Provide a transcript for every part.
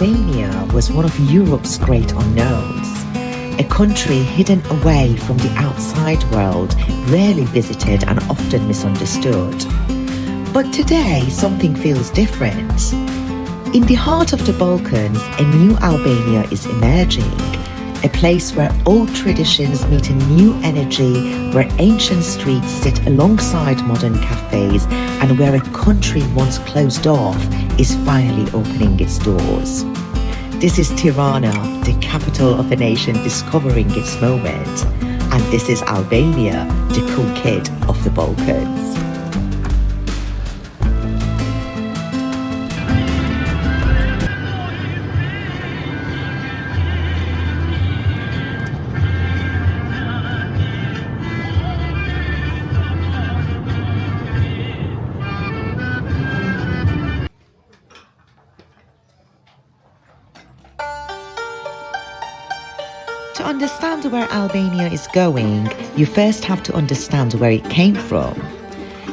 Albania was one of Europe's great unknowns, a country hidden away from the outside world, rarely visited and often misunderstood. But today, something feels different. In the heart of the Balkans, a new Albania is emerging, a place where old traditions meet a new energy, where ancient streets sit alongside modern cafes, and where a country once closed off is finally opening its doors. This is Tirana, the capital of a nation discovering its moment, and this is Albania, the cool kid of the Balkans. To understand where Albania is going, you first have to understand where it came from.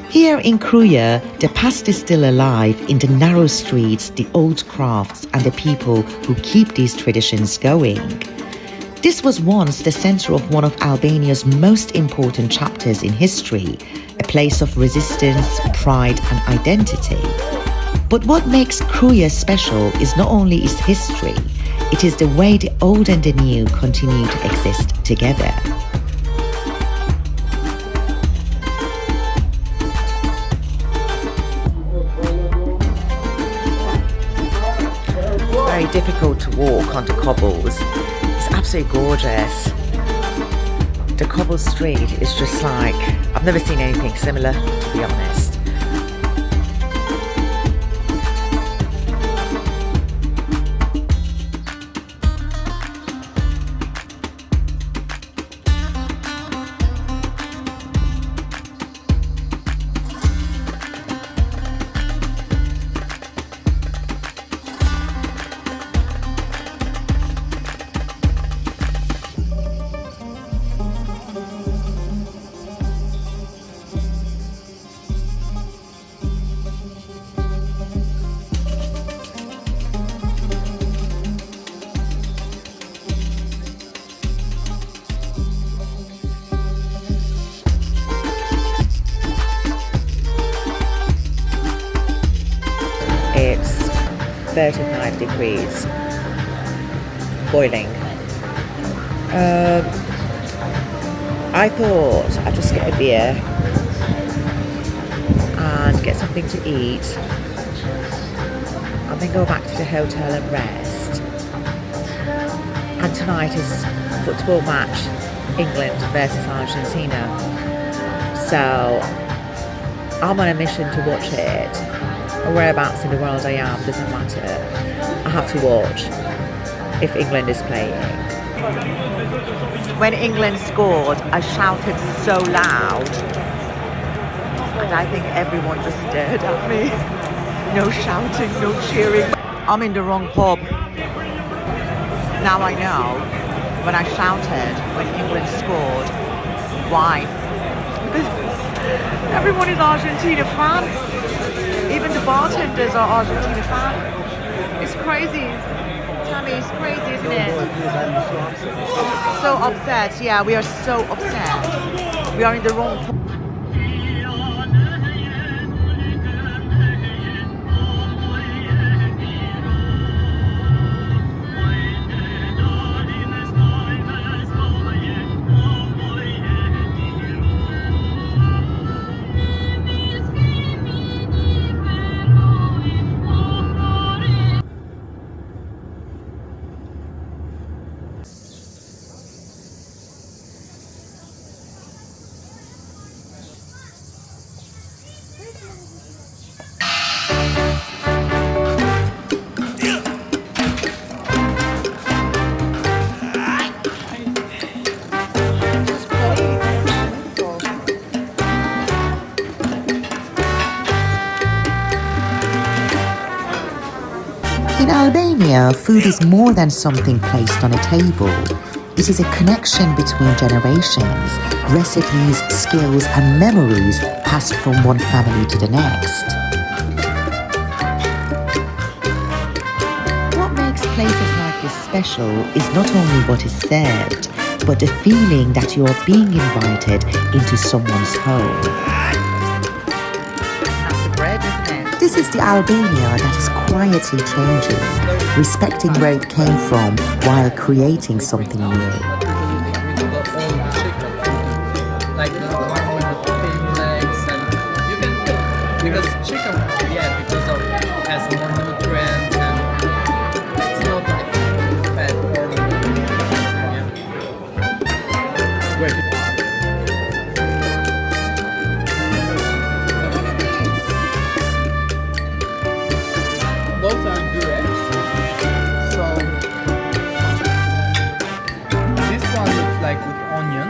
Here in Krujë, the past is still alive in the narrow streets, the old crafts, and the people who keep these traditions going. This was once the center of one of Albania's most important chapters in history, a place of resistance, pride, and identity. But what makes Krujë special is not only its history, it is the way the old and the new continue to exist together. Very difficult to walk on the cobbles. It's absolutely gorgeous. The cobble street is just like, I've never seen anything similar, to be honest. It's 35 degrees, boiling. I thought I'd just get a beer and get something to eat and then go back to the hotel and rest. And tonight is football match, England versus Argentina. So I'm on a mission to watch it. Whereabouts in the world I am doesn't matter. I have to watch if England is playing. When England scored, I shouted so loud, and I think everyone just stared at me. No shouting, no cheering. I'm in the wrong pub. Now I know when I shouted when England scored. Why? Because everyone is Argentina fan. Even the bartenders are Argentina fan. It's crazy. Tammy, it's crazy, isn't it? So upset. Yeah, we are so upset. We are in the wrong place. In Albania, food is more than something placed on a table. It is a connection between generations, recipes, skills, and memories passed from one family to the next. What makes places like this special is not only what is served, but the feeling that you are being invited into someone's home. That's the bread, isn't it? This is the Albania that is quietly changing, respecting where it came from while creating something new. Like the one with the thin legs, and you can cook because chicken, because of has more nutrients and it's not like fat or Wait. Those are duets. So this one looks like with onion.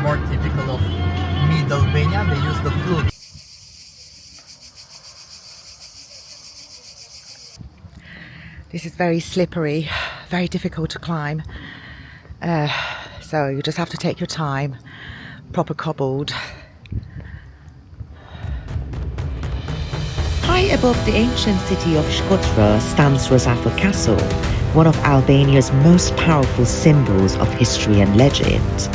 More typical of mid-Albania, they use the flute. This is very slippery, very difficult to climb. So you just have to take your time, proper cobbled. High above the ancient city of Shkodër stands Rozafa Castle, one of Albania's most powerful symbols of history and legend.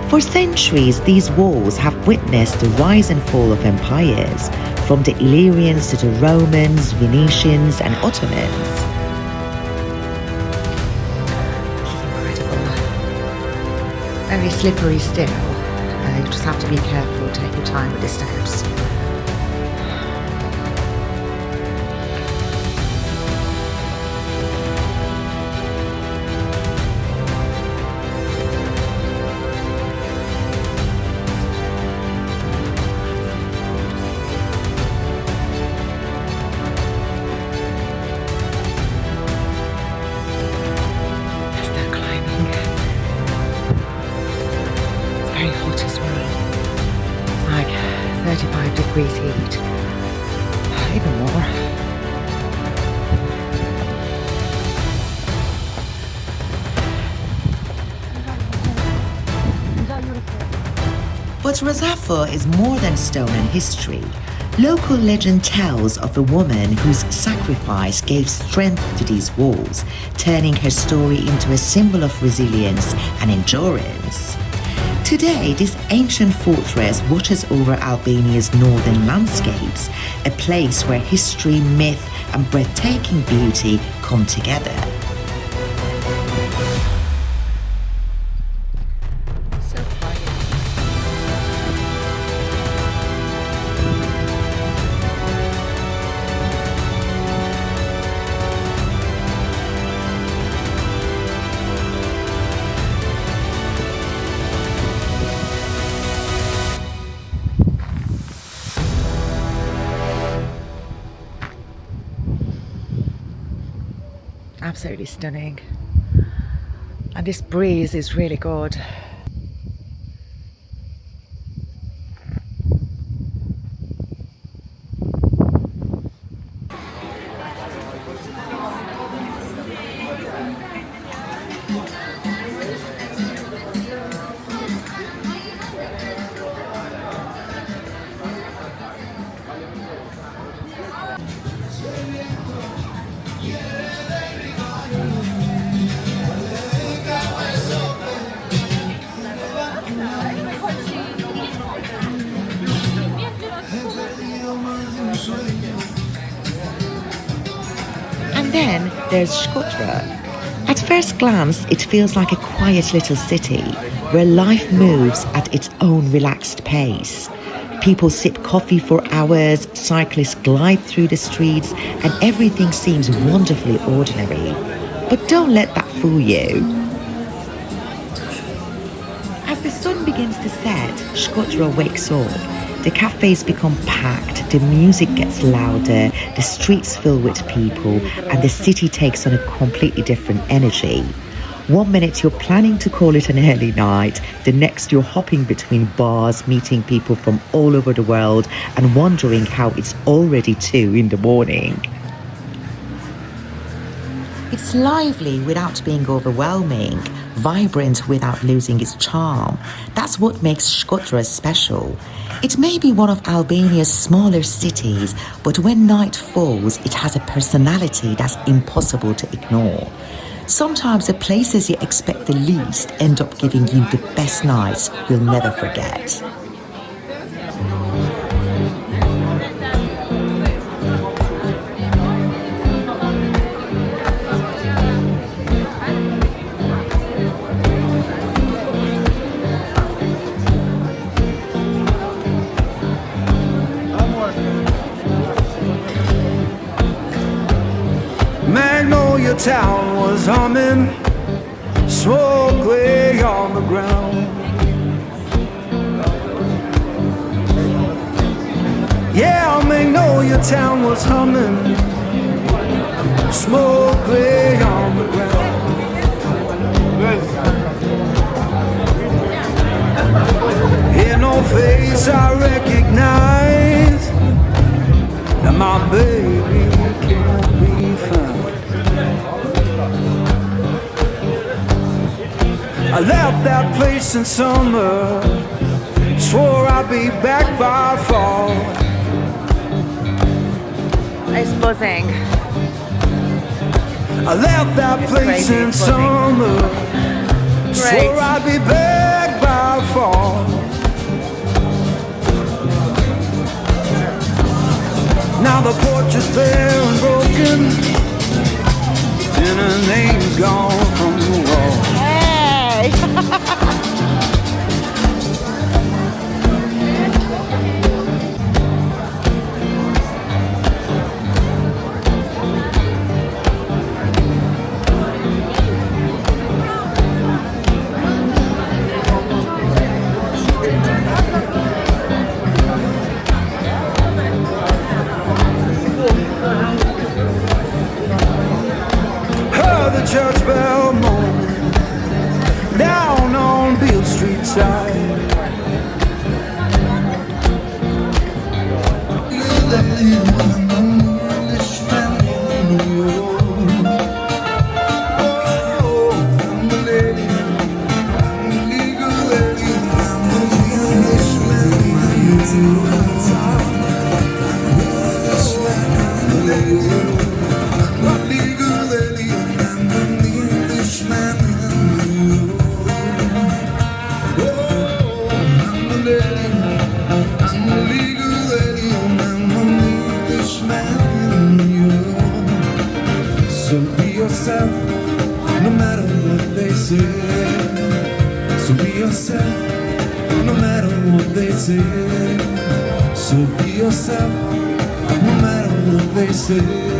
For centuries, these walls have witnessed the rise and fall of empires, from the Illyrians to the Romans, Venetians and Ottomans. This is incredible. Very slippery still. You just have to be careful, take your time with the steps. Very hot as well, like 35 degrees heat, even more. But Rozafa is more than stone and history. Local legend tells of a woman whose sacrifice gave strength to these walls, turning her story into a symbol of resilience and endurance. Today, this ancient fortress watches over Albania's northern landscapes, a place where history, myth, and breathtaking beauty come together. Absolutely stunning, and this breeze is really good. then there's Shkodër. At first glance, it feels like a quiet little city where life moves at its own relaxed pace. People sip coffee for hours, cyclists glide through the streets, and everything seems wonderfully ordinary. But don't let that fool you. As the sun begins to set, Shkodër wakes up. The cafes become packed, the music gets louder, the streets fill with people, and the city takes on a completely different energy. One minute you're planning to call it an early night, the next you're hopping between bars, meeting people from all over the world, and wondering how it's already 2 in the morning. It's lively without being overwhelming, vibrant without losing its charm. That's what makes Shkodër special. It may be one of Albania's smaller cities, but when night falls, it has a personality that's impossible to ignore. Sometimes the places you expect the least end up giving you the best nights you'll never forget. Magnolia town was humming, smoke lay on the ground. Yeah, Magnolia town was humming, smoke lay on the ground. Hear no face I recognize, and my baby can't be found. I left that place in summer, swore I'd be back by fall. Exposing. I left that place in summer, swore I'd be back by fall. Now the porch is bare and broken, and her name's gone from the wall. Heard the church bell moaning down on Beale Street side. So be yourself, no matter what they say. So be yourself, no matter what they say. So be yourself, no matter what they say.